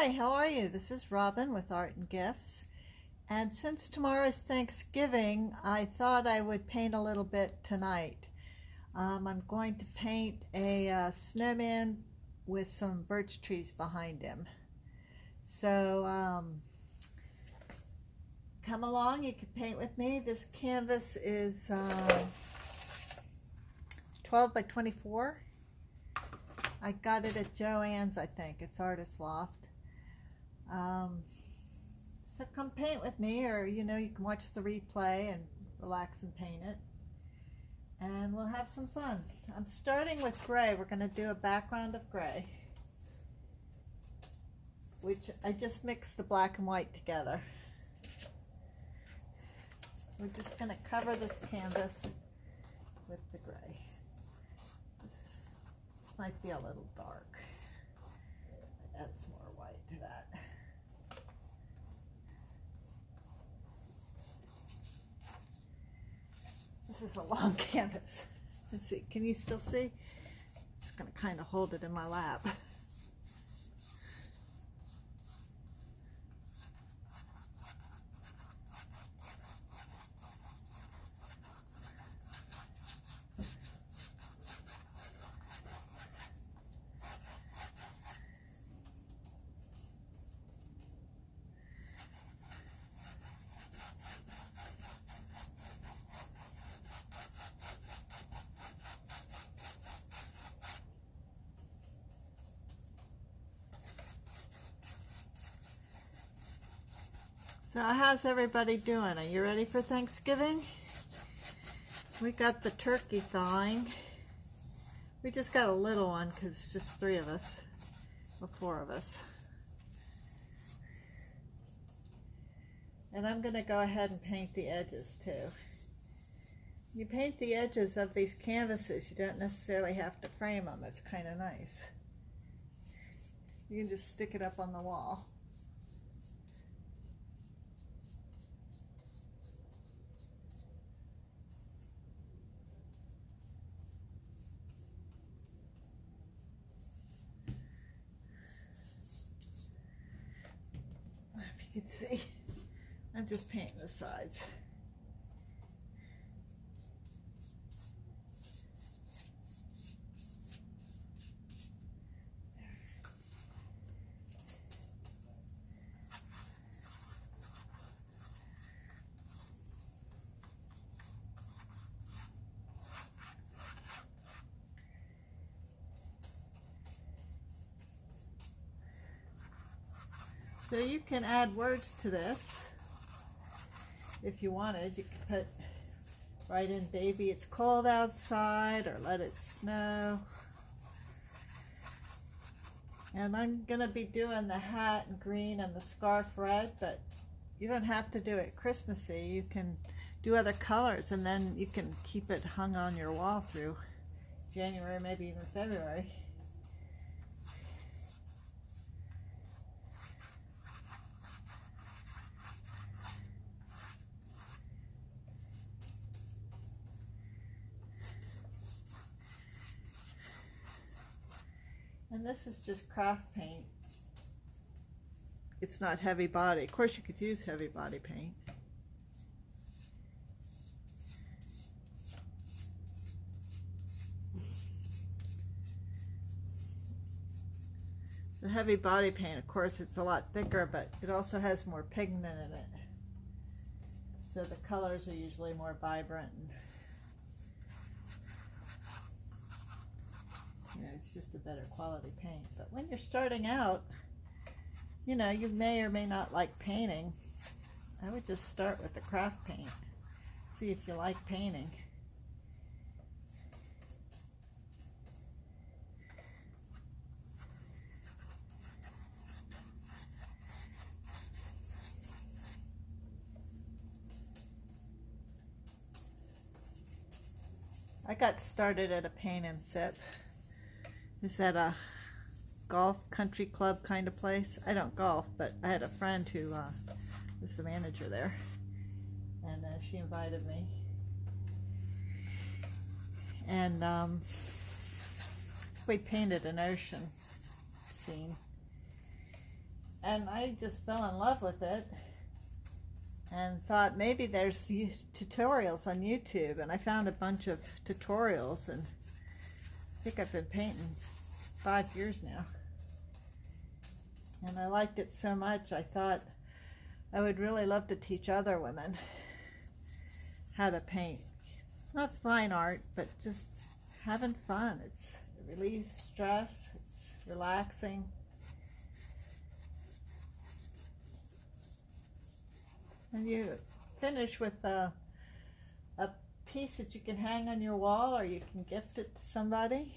Hi, how are you? This is Robin with Art and Gifts. And since tomorrow is Thanksgiving, I thought I would paint a little bit tonight. I'm going to paint a snowman with some birch trees behind him. So come along, you can paint with me. This canvas is 12 by 24. I got it at Joann's, I think. It's Artist Loft. So come paint with me, or you can watch the replay and relax and paint it. And we'll have some fun. I'm starting with gray. We're going to do a background of gray, which I just mixed the black and white together. We're just going to cover this canvas with the gray. This might be a little dark. Add some more white to that. This is a long canvas. Let's see, can you still see? I'm just going to kind of hold it in my lap. So how's everybody doing? Are you ready for Thanksgiving? We got the turkey thawing. We just got a little one because it's just 3 of us, or 4 of us. And I'm going to go ahead and paint the edges too. You paint the edges of these canvases, you don't necessarily have to frame them. It's kind of nice. You can just stick it up on the wall. If you can see, I'm just painting the sides. So you can add words to this if you wanted. You could put, write in "baby, it's cold outside," or "let it snow." And I'm going to be doing the hat in green and the scarf red, but you don't have to do it Christmassy. You can do other colors, and then you can keep it hung on your wall through January, maybe even February. And this is just craft paint. It's not heavy body. Of course, you could use heavy body paint. The heavy body paint, of course, it's a lot thicker, but it also has more pigment in it. So the colors are usually more vibrant. It's just a better quality paint. But when you're starting out, you may or may not like painting. I would just start with the craft paint. See if you like painting. I got started at a paint and sip. Is that a golf country club kind of place? I don't golf, but I had a friend who was the manager there, and she invited me. And we painted an ocean scene. and I just fell in love with it and thought maybe there's tutorials on YouTube, and I found a bunch of tutorials, and I think I've been painting 5 years now, and I liked it so much I thought I would really love to teach other women how to paint. Not fine art, but just having fun. It relieves stress, it's relaxing. And you finish with a piece that you can hang on your wall, or you can gift it to somebody.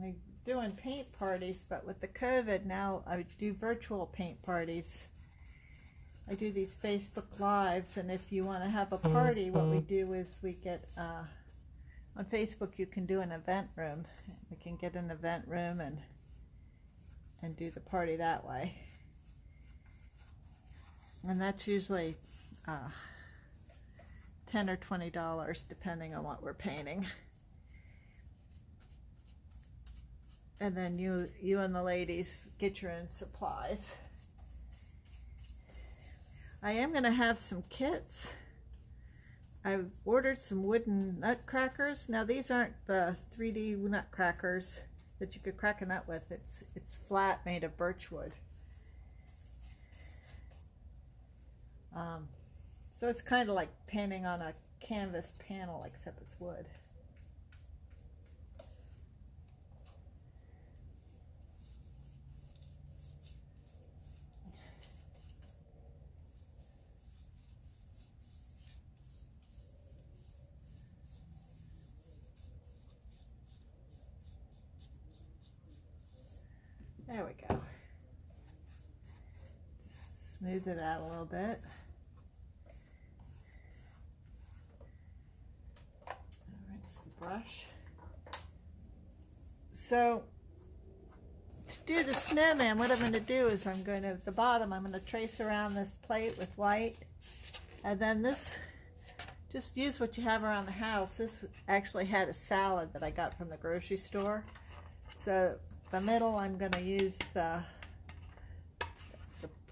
We're doing paint parties, but with the COVID now I do virtual paint parties. I do these Facebook Lives, and if you want to have a party, what we do is we get, on Facebook you can do an event room. We can get an event room and do the party that way. And that's usually $10 or $20 depending on what we're painting. And then you and the ladies get your own supplies. I am going to have some kits. I've ordered some wooden nutcrackers. Now these aren't the 3D nutcrackers that you could crack a nut with. It's flat, made of birch wood. So it's kind of like painting on a canvas panel, except it's wood. There we go. Just smooth it out a little bit. Rinse the brush. So to do the snowman, what I'm going to do is I'm going to, at the bottom, I'm going to trace around this plate with white. And then this, just use what you have around the house. This actually had a salad that I got from the grocery store. So the middle, I'm going to use the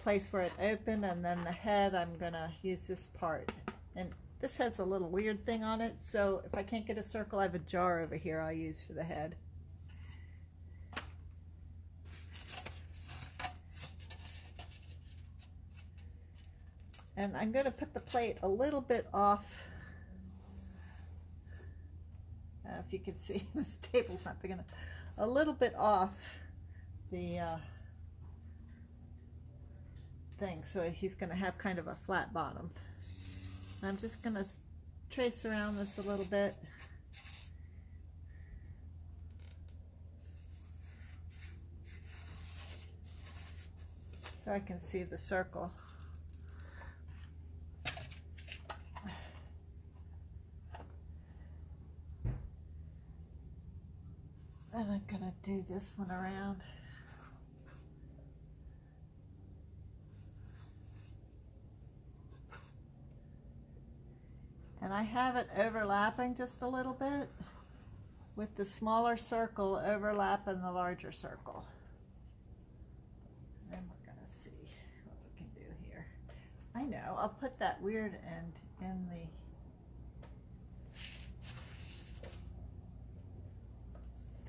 place where it opened, and then the head, I'm going to use this part. And this has a little weird thing on it, so if I can't get a circle, I have a jar over here I'll use for the head. And I'm going to put the plate a little bit off. I don't know if you can see, this table's not big enough. A little bit off the thing, so he's going to have kind of a flat bottom. I'm just going to trace around this a little bit. So I can see the circle. Then I'm going to do this one around. And I have it overlapping just a little bit, with the smaller circle overlapping the larger circle. And we're going to see what we can do here. I know, I'll put that weird end in the...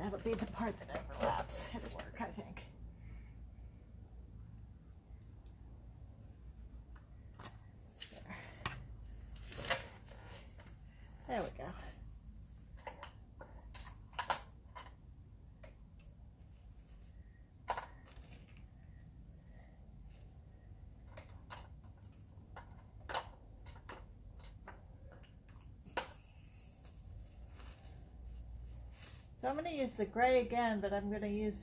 That'll be the part that overlaps. It'll work, I think. There we go. So I'm going to use the gray again, but I'm going to use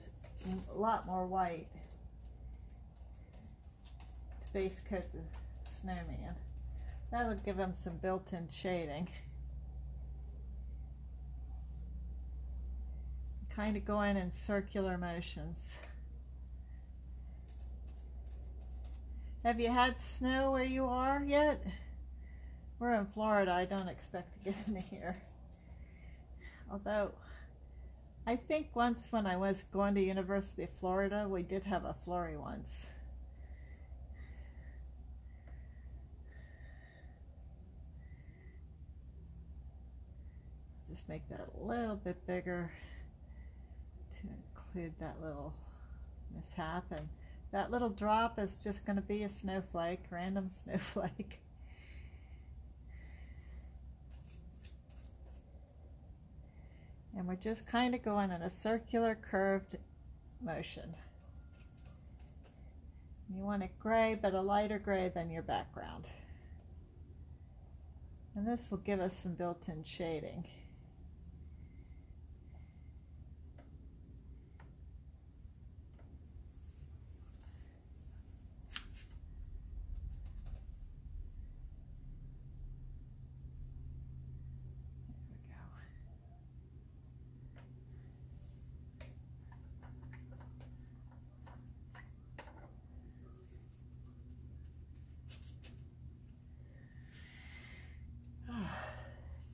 a lot more white to base coat the snowman. That'll give him some built-in shading. Kind of going in circular motions. Have you had snow where you are yet? We're in Florida. I don't expect to get any here. Although I think once when I was going to University of Florida, we did have a flurry once. Just make that a little bit bigger to include that little mishap. And that little drop is just going to be a snowflake, random snowflake. And we're just kind of going in a circular curved motion. You want it gray, but a lighter gray than your background. And this will give us some built-in shading.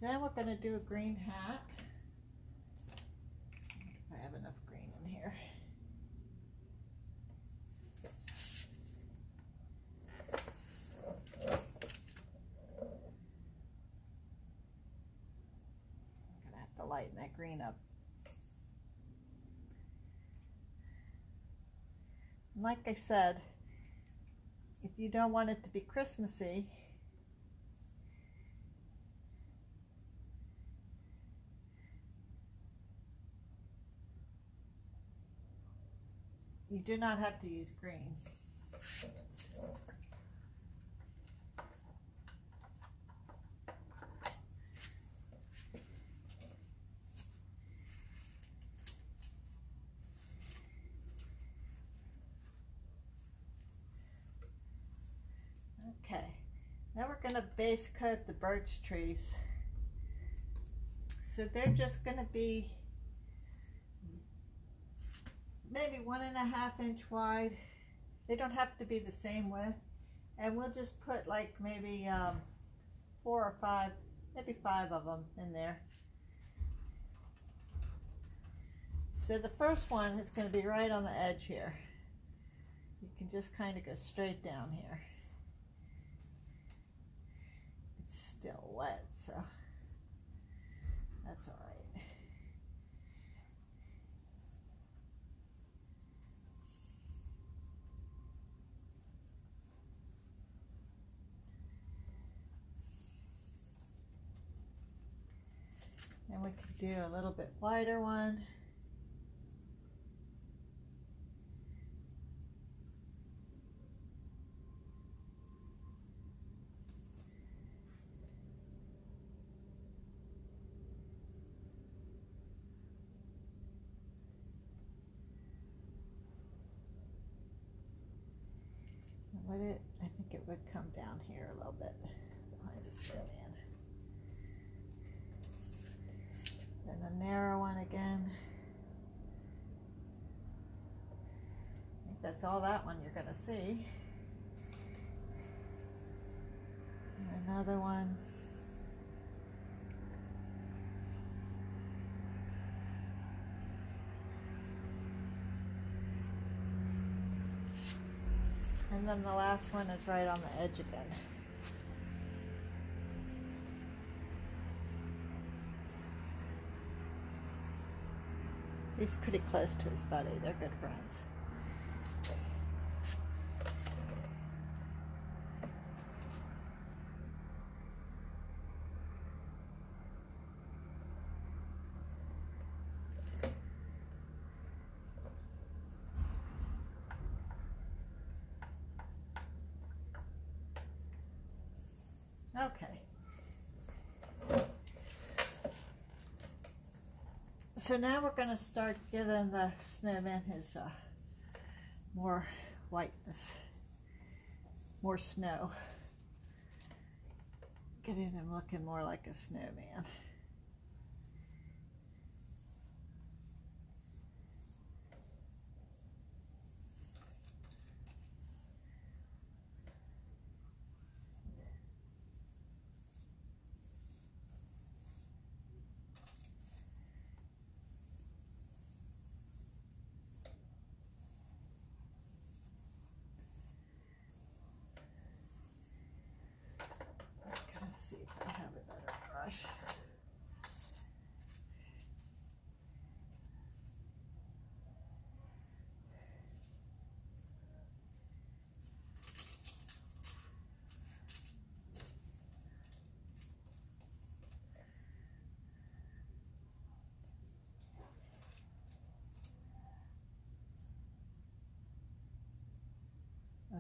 Then we're going to do a green hat. If I have enough green in here. I'm going to have to lighten that green up. And like I said, if you don't want it to be Christmassy, you do not have to use green. Okay, now we're going to base coat the birch trees. So they're just going to be maybe 1.5 inch wide. They don't have to be the same width. And we'll just put like maybe 4 or 5, maybe 5 of them in there. So the first one is going to be right on the edge here. You can just kind of go straight down here. It's still wet, so that's all right. And we could do a little bit wider one. I think it would come down here a little bit behind the snowman. Then a narrow one again. I think that's all that one you're going to see. And another one. And then the last one is right on the edge again. He's pretty close to his buddy. They're good friends. Okay. So now we're going to start giving the snowman his more whiteness, more snow. Getting him looking more like a snowman.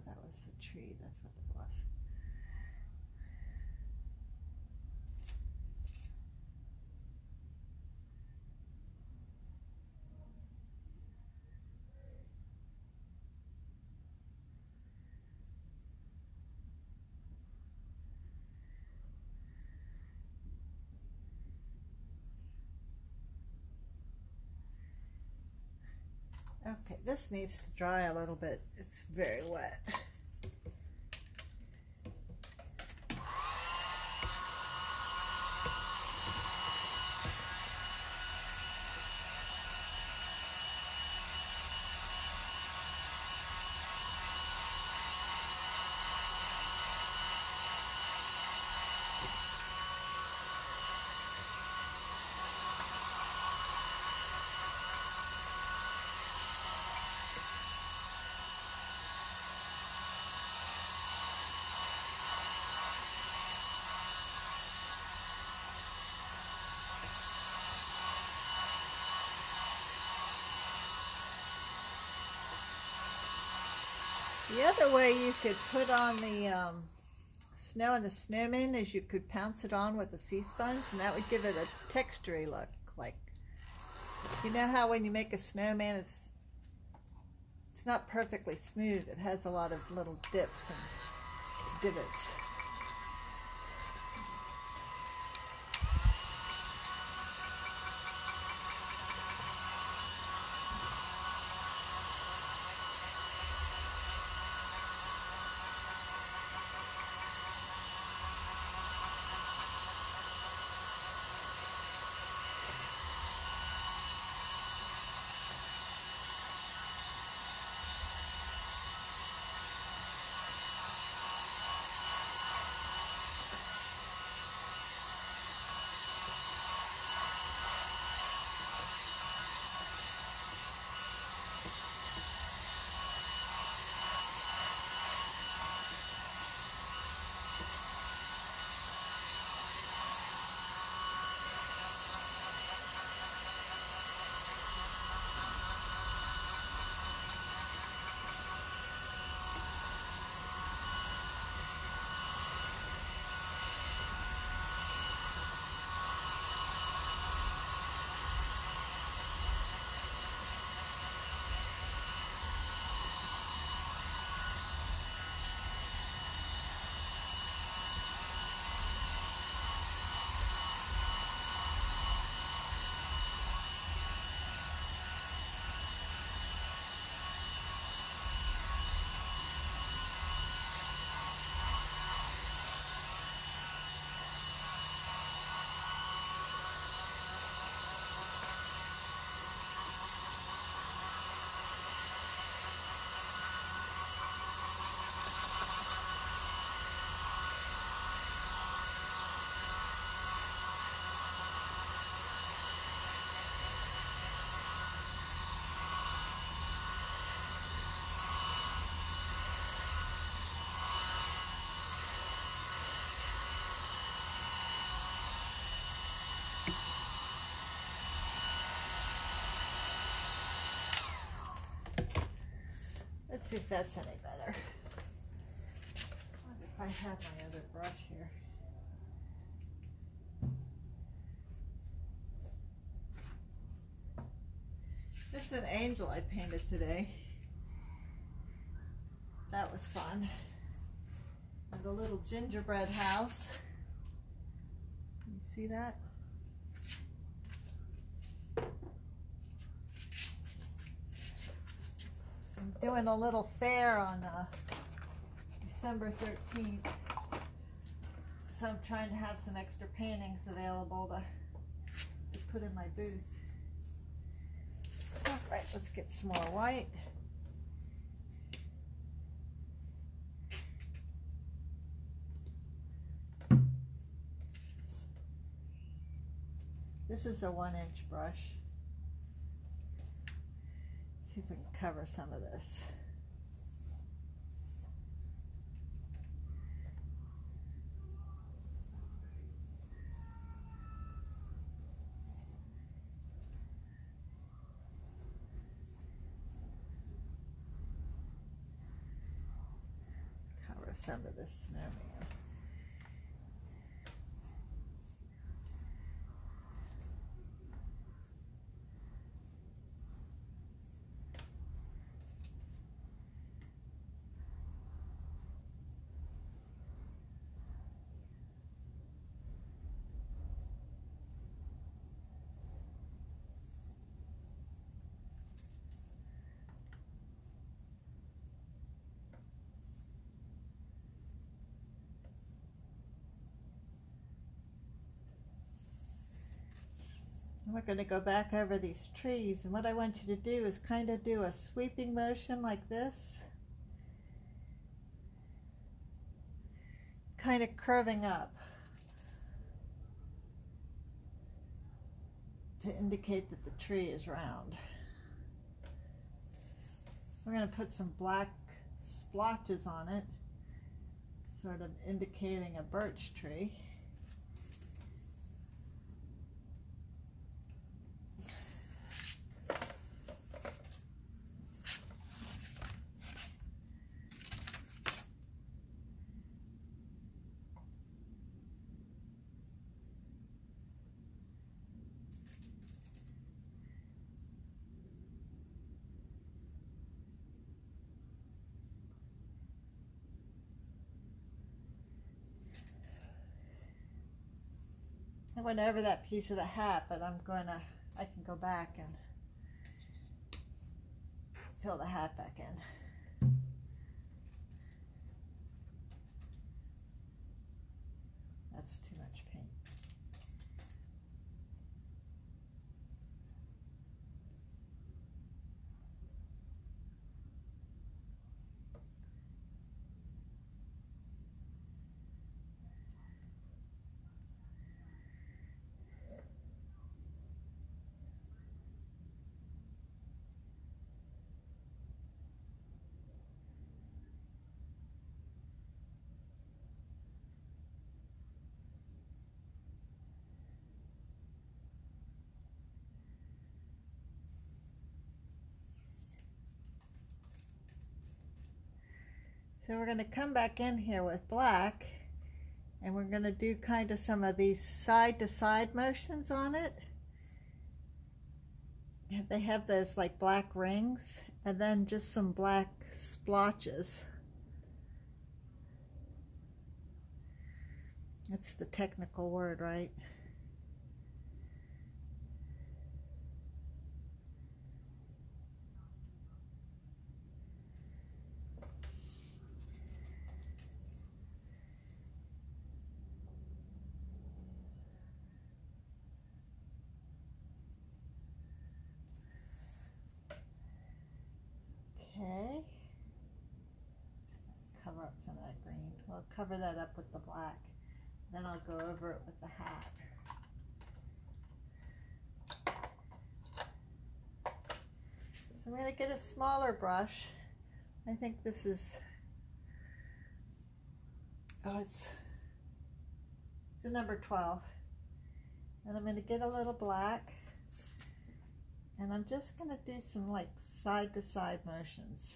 that was the tree. That's what it was. Okay, this needs to dry a little bit. It's very wet. The other way you could put on the snow in the snowman is you could pounce it on with a sea sponge, and that would give it a textury look. Like, you know how when you make a snowman, it's not perfectly smooth. It has a lot of little dips and divots. Let's see if that's any better. I wonder if I have my other brush here. This is an angel I painted today. That was fun. And the little gingerbread house. You see that? I'm doing a little fair on December 13th. So I'm trying to have some extra paintings available to put in my booth. All right, let's get some more white. This is a 1-inch brush. See if we can cover some of this. some of this snowman. We're going to go back over these trees, and what I want you to do is kind of do a sweeping motion like this, kind of curving up to indicate that the tree is round. We're going to put some black splotches on it, sort of indicating a birch tree. I went over that piece of the hat, but I can go back and fill the hat back in. That's too much paint. So we're going to come back in here with black, and we're going to do kind of some of these side to side motions on it. They have those like black rings, and then just some black splotches. That's the technical word, right? Okay, cover up some of that green. We'll cover that up with the black. Then I'll go over it with the hat. I'm going to get a smaller brush. I think this is, it's a number 12. And I'm going to get a little black. And I'm just going to do some like side to side motions.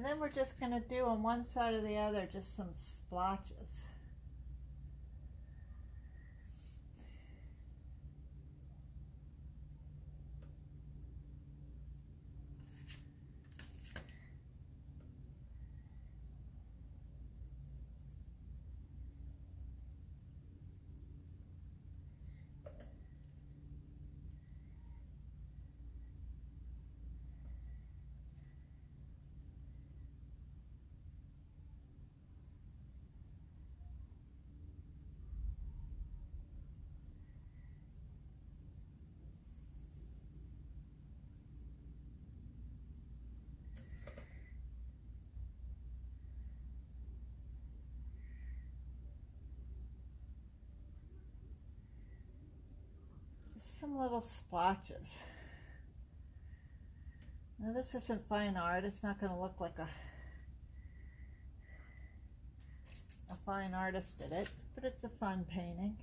And then we're just going to do on one side or the other just some splotches. Some little splotches. Now this isn't fine art. It's not going to look like a fine artist did it, but it's a fun painting.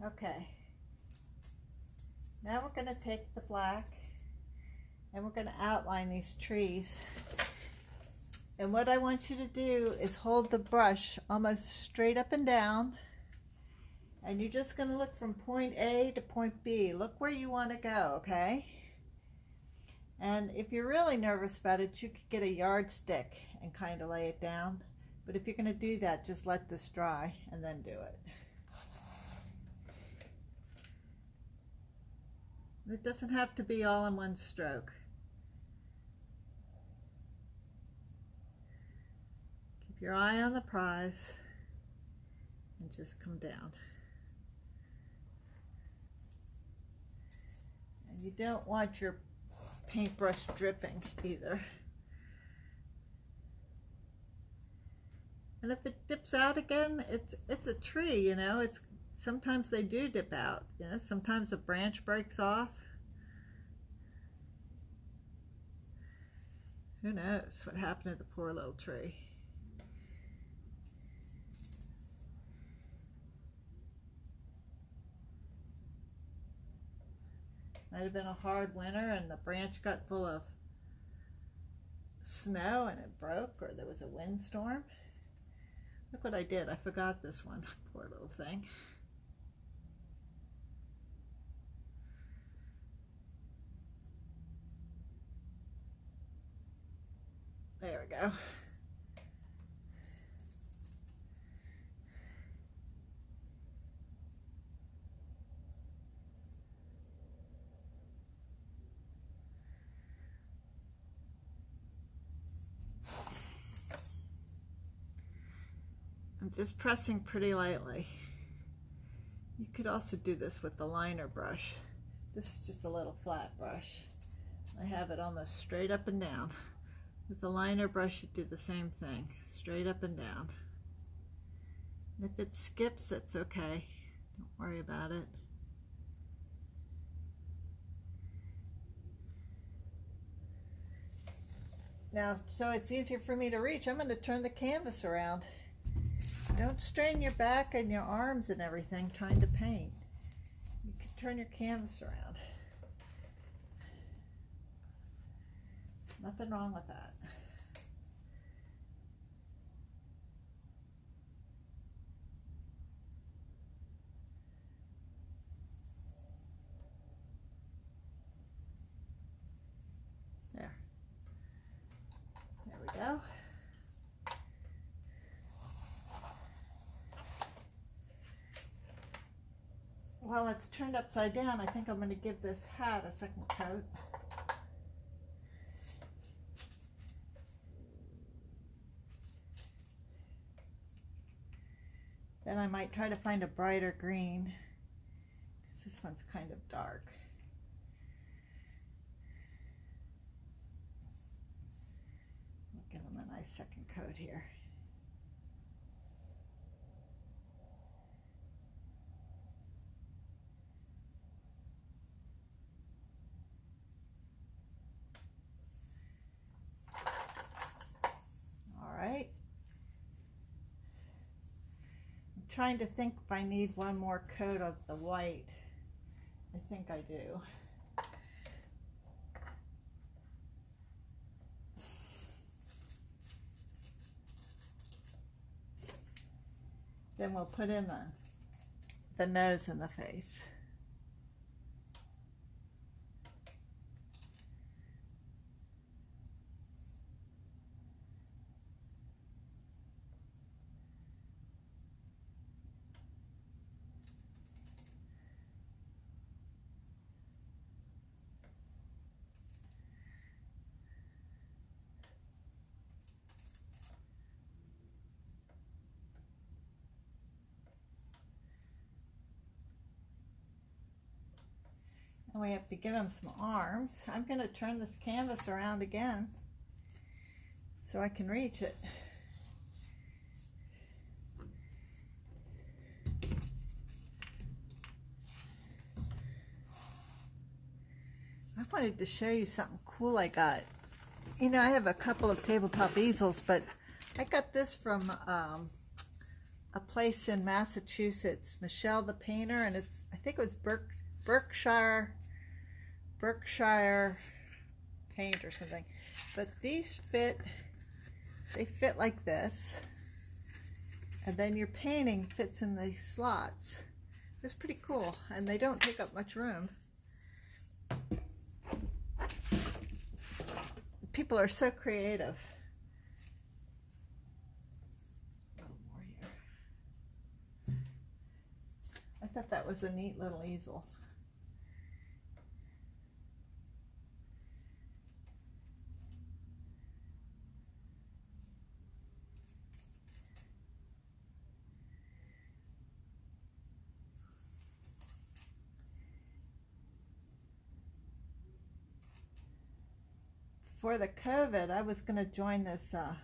Okay, now we're going to take the black and we're going to outline these trees. And what I want you to do is hold the brush almost straight up and down, and you're just going to look from point A to point B. Look where you want to go, okay? And if you're really nervous about it, you could get a yardstick and kind of lay it down. But if you're going to do that, just let this dry and then do it. It doesn't have to be all in one stroke. Keep your eye on the prize and just come down. And you don't want your paintbrush dripping either. And if it dips out again, it's a tree, you know. Sometimes they do dip out, you know. Sometimes a branch breaks off. Who knows what happened to the poor little tree? Might have been a hard winter and the branch got full of snow and it broke, or there was a windstorm. Look what I did. I forgot this one. Poor little thing. There we go. I'm just pressing pretty lightly. You could also do this with the liner brush. This is just a little flat brush. I have it almost straight up and down. With the liner brush, you do the same thing, straight up and down. And if it skips, that's okay. Don't worry about it. Now, so it's easier for me to reach, I'm going to turn the canvas around. Don't strain your back and your arms and everything trying to paint. You can turn your canvas around. Nothing wrong with that. There. There we go. While it's turned upside down, I think I'm going to give this hat a second coat. Then I might try to find a brighter green, because this one's kind of dark. I'll give them a nice second coat here. trying to think if I need one more coat of the white. I think I do. Then we'll put in the nose and the face. And we have to give him some arms. I'm going to turn this canvas around again so I can reach it. I wanted to show you something cool I got. You know, I have a couple of tabletop easels, but I got this from a place in Massachusetts, Michelle the Painter, and I think it was Berkshire paint or something. But these they fit like this, and then your painting fits in these slots. It's pretty cool, and they don't take up much room. People are so creative. A little more here. I thought that was a neat little easel. For the COVID, I was going to join this, I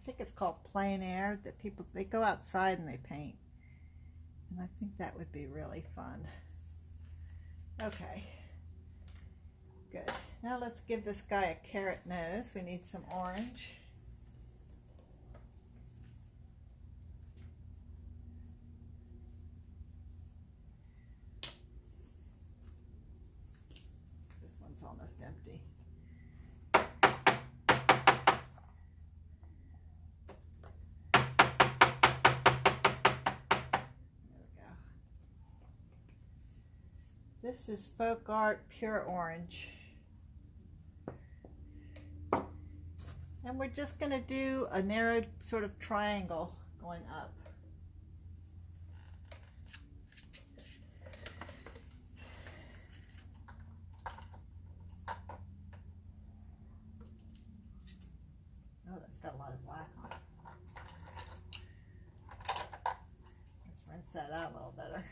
think it's called plein air, that they go outside and they paint. And I think that would be really fun. Okay, good. Now let's give this guy a carrot nose. We need some orange. This one's almost empty. This is Folk Art Pure Orange. And we're just going to do a narrowed sort of triangle going up. Oh, that's got a lot of black on it. Let's rinse that out a little better.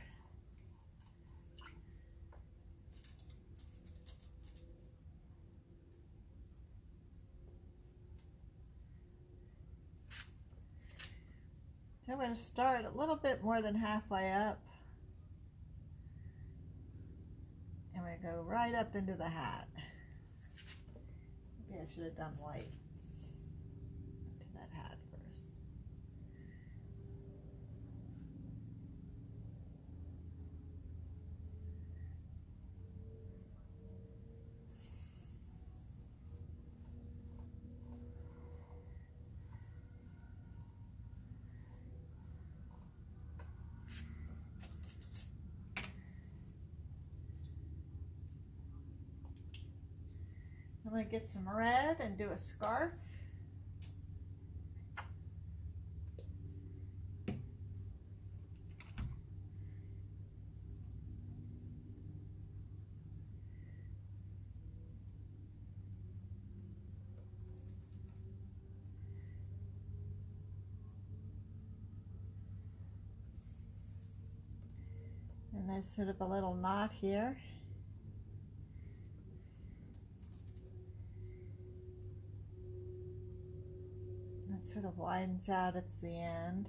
I'm going to start a little bit more than halfway up, and we go right up into the hat. Maybe I should have done white into that hat first. I'm going to get some red and do a scarf. And there's sort of a little knot here. That sort of widens out at the end.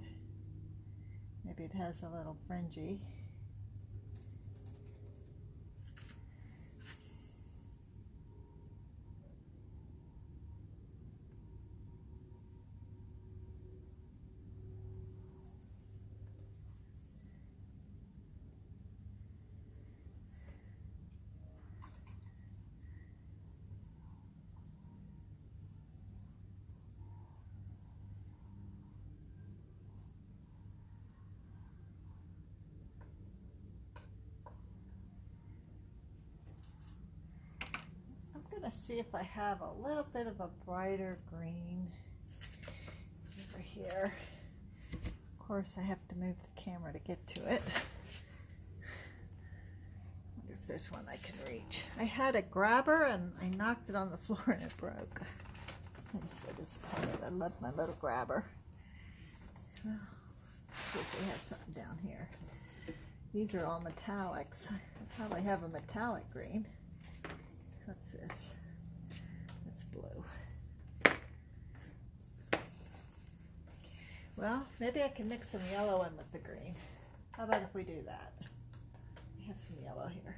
Maybe it has a little fringy. I'm gonna see if I have a little bit of a brighter green over here. Of course, I have to move the camera to get to it. Wonder if there's one I can reach. I had a grabber and I knocked it on the floor and it broke. I'm so disappointed. I love my little grabber. Well, let's see if we have something down here. These are all metallics. I probably have a metallic green. What's this? That's blue. Well, maybe I can mix some yellow in with the green. How about if we do that? We have some yellow here.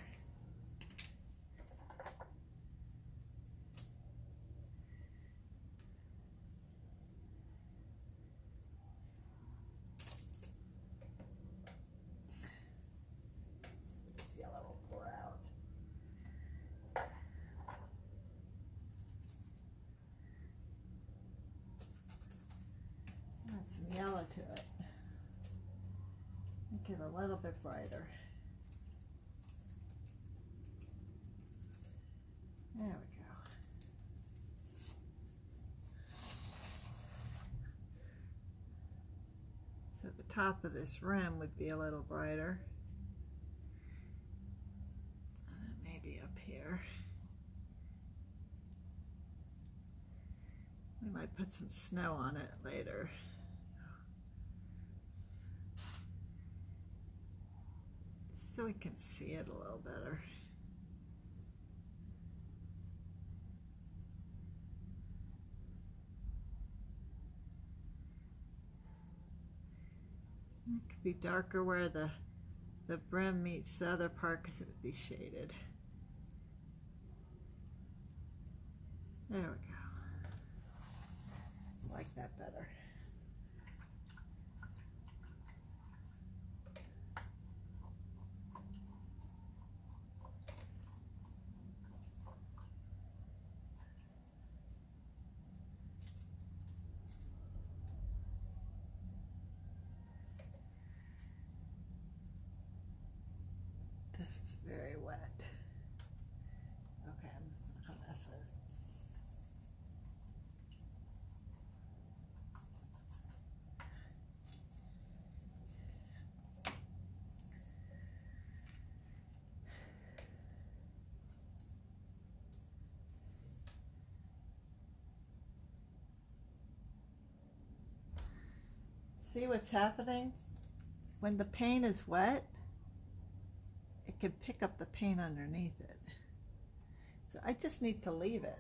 This yellow will pour out. Add some yellow to it. Make it a little bit brighter. There we go. So the top of this rim would be a little brighter. And then maybe up here. We might put some snow on it later. So we can see it a little better. It could be darker where the brim meets the other part because it would be shaded. There we go. I like that better. This is very wet. Okay, I'm just gonna mess with it. See what's happening? When the paint is wet, it can pick up the paint underneath it. So I just need to leave it.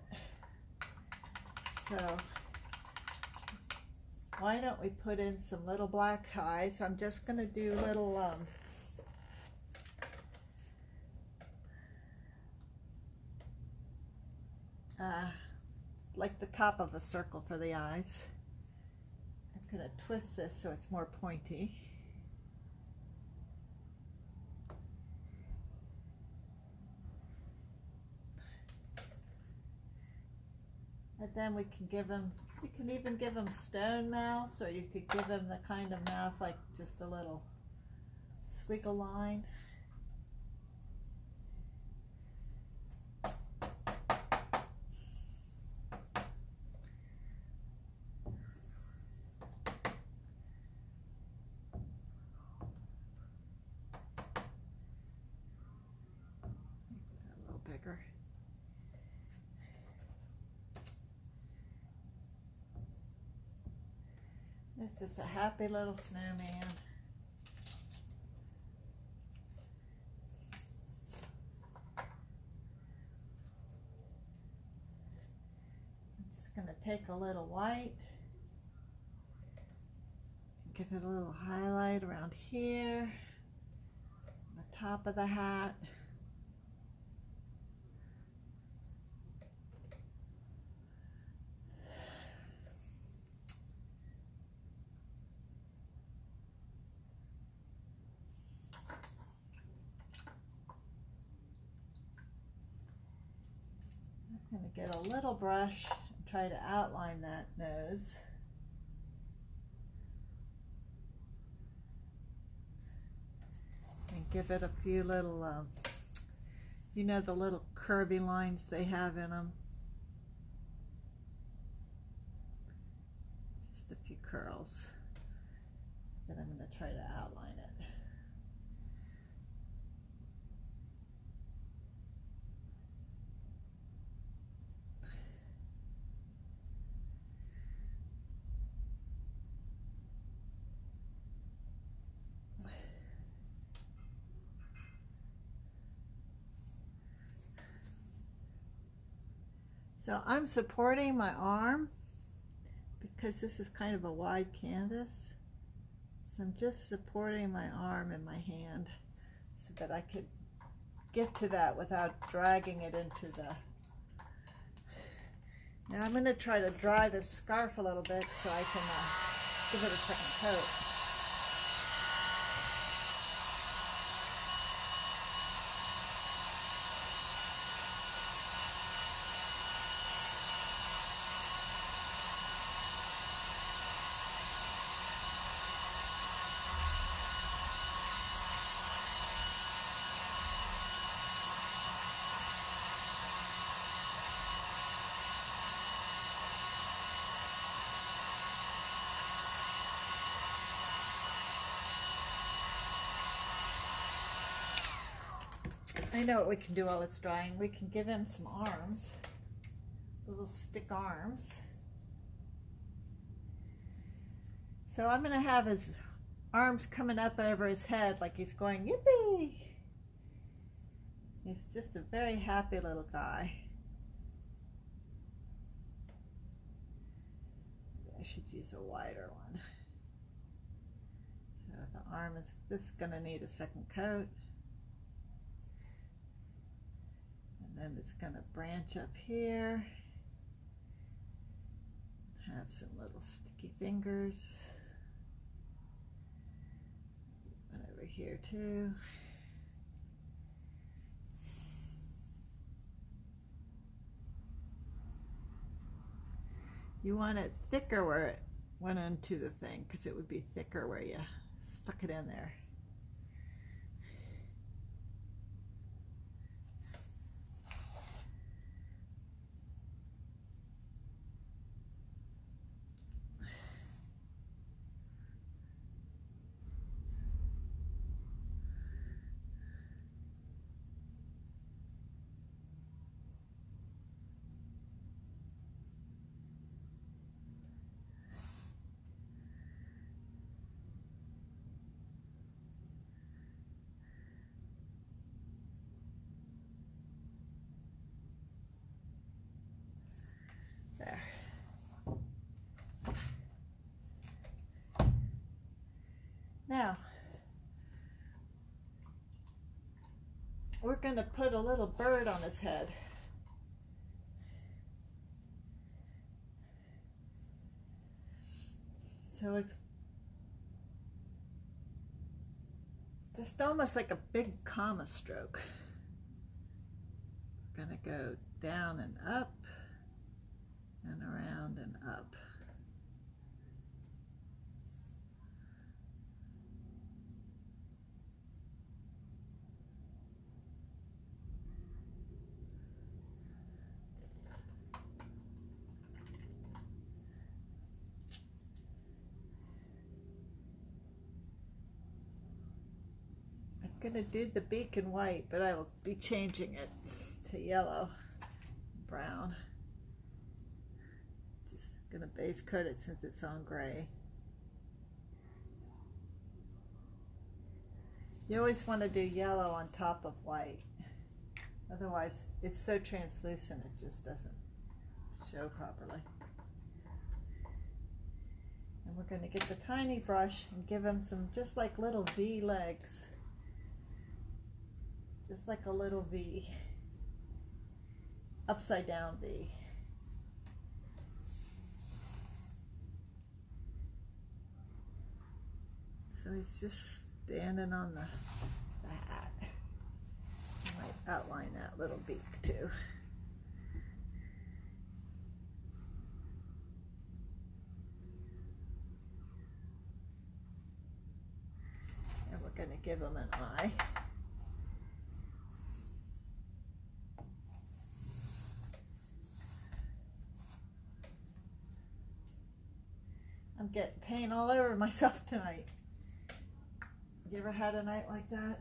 So why don't we put in some little black eyes? I'm just gonna do little like the top of a circle for the eyes. I'm gonna twist this so it's more pointy. And then we can give him, you can even give him stone mouths, or you could give him the kind of mouth like just a little squiggle line. A little bigger. This is a happy little snowman. I'm just going to take a little white and give it a little highlight around here, on the top of the hat. I'm going to get a little brush and try to outline that nose. And give it a few You know, the little curvy lines they have in them. Just a few curls. Then I'm going to try to outline it. So I'm supporting my arm because this is kind of a wide canvas. So I'm just supporting my arm and my hand so that I could get to that without dragging it into the... Now I'm going to try to dry the scarf a little bit so I can give it a second coat. I know what we can do while it's drying. We can give him some arms, little stick arms. So I'm going to have his arms coming up over his head like he's going, yippee! He's just a very happy little guy. I should use a wider one. So the arm is, this is going to need a second coat. And it's going to branch up here, have some little sticky fingers, and over here too. You want it thicker where it went into the thing, because it would be thicker where you stuck it in there. There. Now, we're going to put a little bird on his head. So it's just almost like a big comma stroke. We're going to go down and up and around and up. I'm going to do the beak in white, but I will be changing it to yellow, brown. Just going to base coat it since it's on gray. You always want to do yellow on top of white. Otherwise, it's so translucent it just doesn't show properly. And we're going to get the tiny brush and give him some just like little V legs. Just like a little V. Upside down V. So he's just standing on the hat. I might outline that little beak too. And we're going to give him an eye. I'm getting paint all over myself tonight. You ever had a night like that?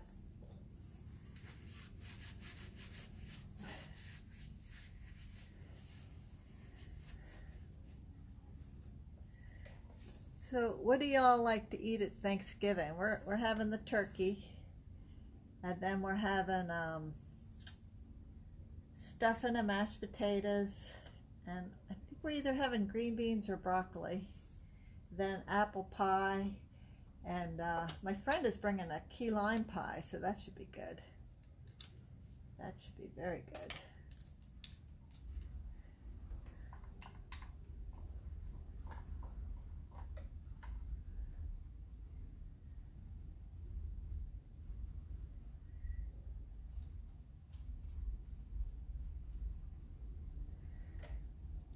So what do y'all like to eat at Thanksgiving? We're having the turkey, and then we're having stuffing and mashed potatoes, and I think we're either having green beans or broccoli, then apple pie, and my friend is bringing a key lime pie, so that should be good. That should be very good.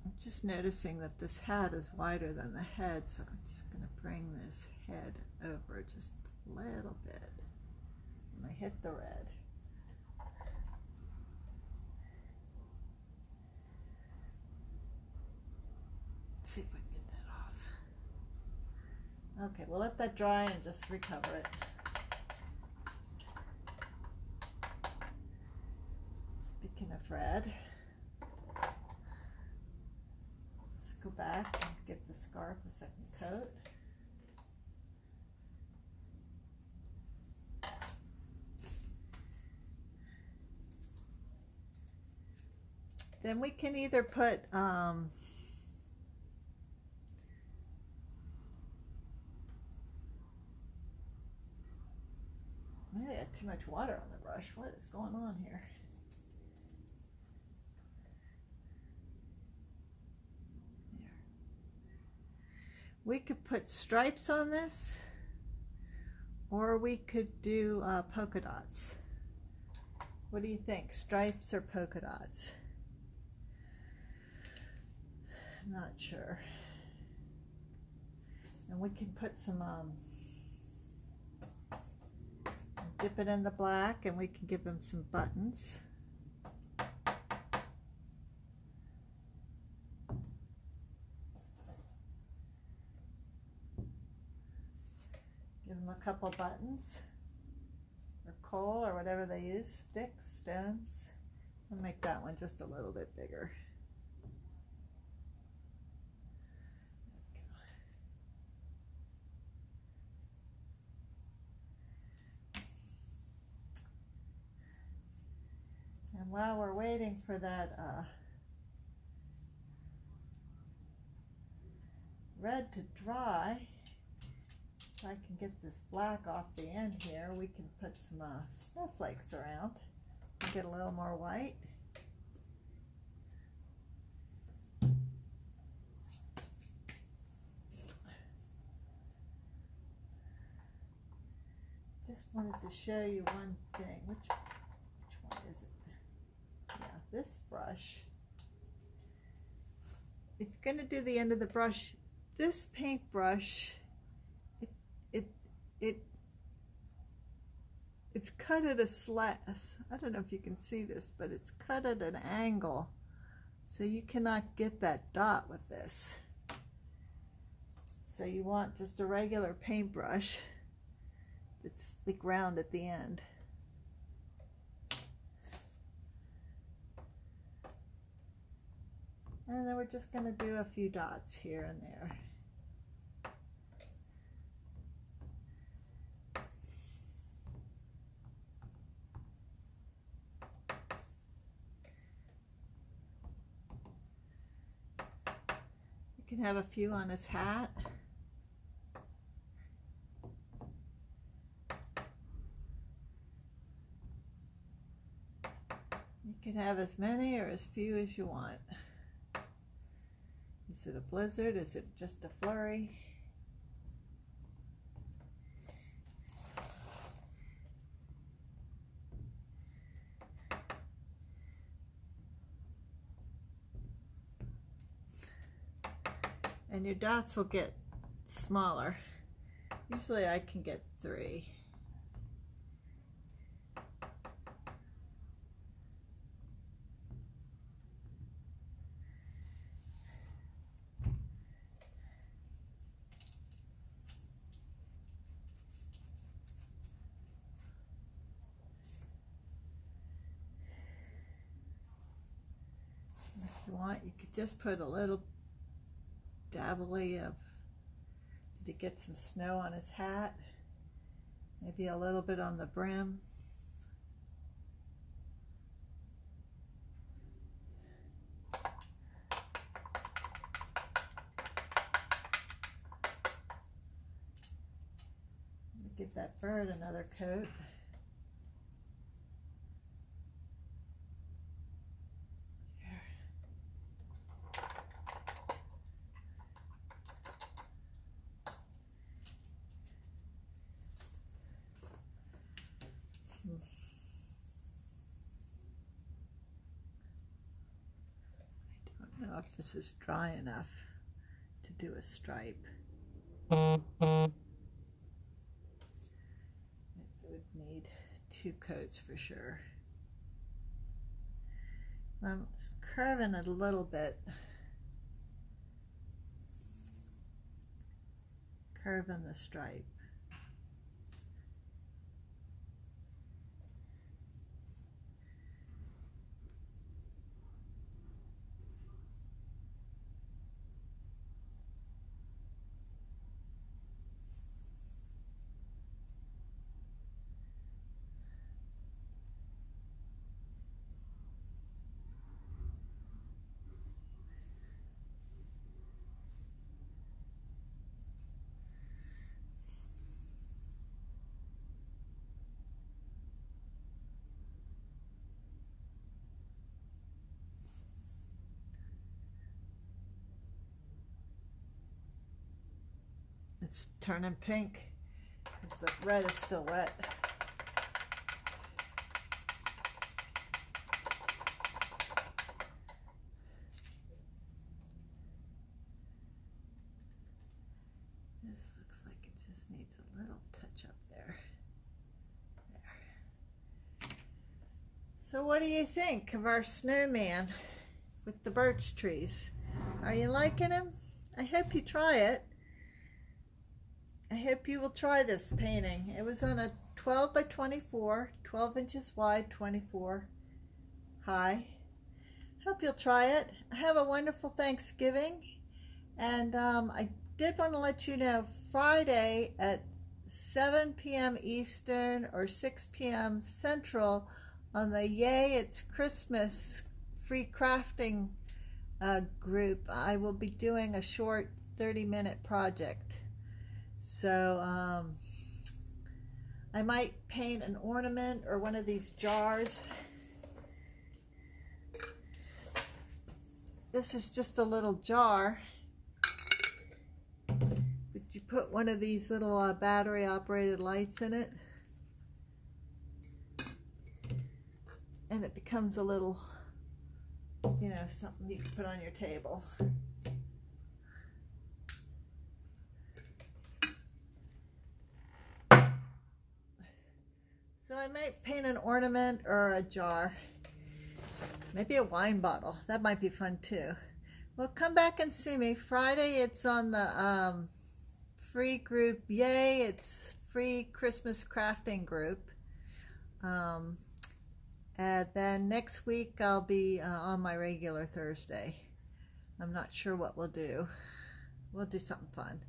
I'm just noticing that this hat is wider than the head, so I'm just going to bring this head over just a little bit when I hit the red. Let's see if we can get that off. Okay, we'll let that dry and just recover it. Speaking of red, go back and give the scarf a second coat. Then we can either put maybe I had too much water on the brush. What is going on here? We could put stripes on this, or we could do polka dots. What do you think, stripes or polka dots? I'm not sure. And we can put some, dip it in the black, and we can give them some buttons. Give them a couple buttons, or coal, or whatever they use, sticks, stones. I'll make that one just a little bit bigger. And while we're waiting for that red to dry, if I can get this black off the end here, we can put some snowflakes around and get a little more white. Just wanted to show you one thing. Which one is it? Yeah, this brush. If you're going to do the end of the brush, this paintbrush, it's cut at a slat. I don't know if you can see this, but it's cut at an angle, so you cannot get that dot with this. So you want just a regular paintbrush that's like round at the end. And then we're just going to do a few dots here and there. You can have a few on his hat. You can have as many or as few as you want. Is it a blizzard? Is it just a flurry? And your dots will get smaller. Usually I can get 3. you want, you could just put a little dabbly of, to get some snow on his hat, maybe a little bit on the brim. Give that bird another coat. I don't know if this is dry enough to do a stripe. It would need 2 coats for sure. I'm curving it a little bit. Curving the stripe. It's turning pink because the red is still wet. This looks like it just needs a little touch up there. There. So what do you think of our snowman with the birch trees? Are you liking him? I hope you try it. I hope you will try this painting. It was on a 12 by 24, 12 inches wide, 24 high. Hope you'll try it. Have a wonderful Thanksgiving. And I did want to let you know, Friday at 7 p.m. Eastern or 6 p.m. Central on the Yay It's Christmas free crafting group, I will be doing a short 30-minute project. So I might paint an ornament or one of these jars. This is just a little jar, but you put one of these little battery operated lights in it and it becomes a little, you know, something you can put on your table. So I might paint an ornament or a jar, maybe a wine bottle. That might be fun too. Well, come back and see me. Friday it's on the free group, Yay, it's free Christmas crafting group. And then next week I'll be on my regular Thursday. I'm not sure what we'll do. We'll do something fun.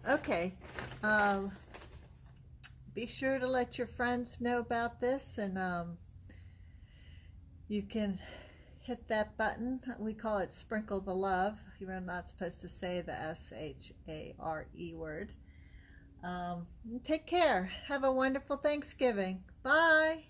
Okay. Be sure to let your friends know about this, and you can hit that button. We call it Sprinkle the Love. You're not supposed to say the S-H-A-R-E word. Take care. Have a wonderful Thanksgiving. Bye.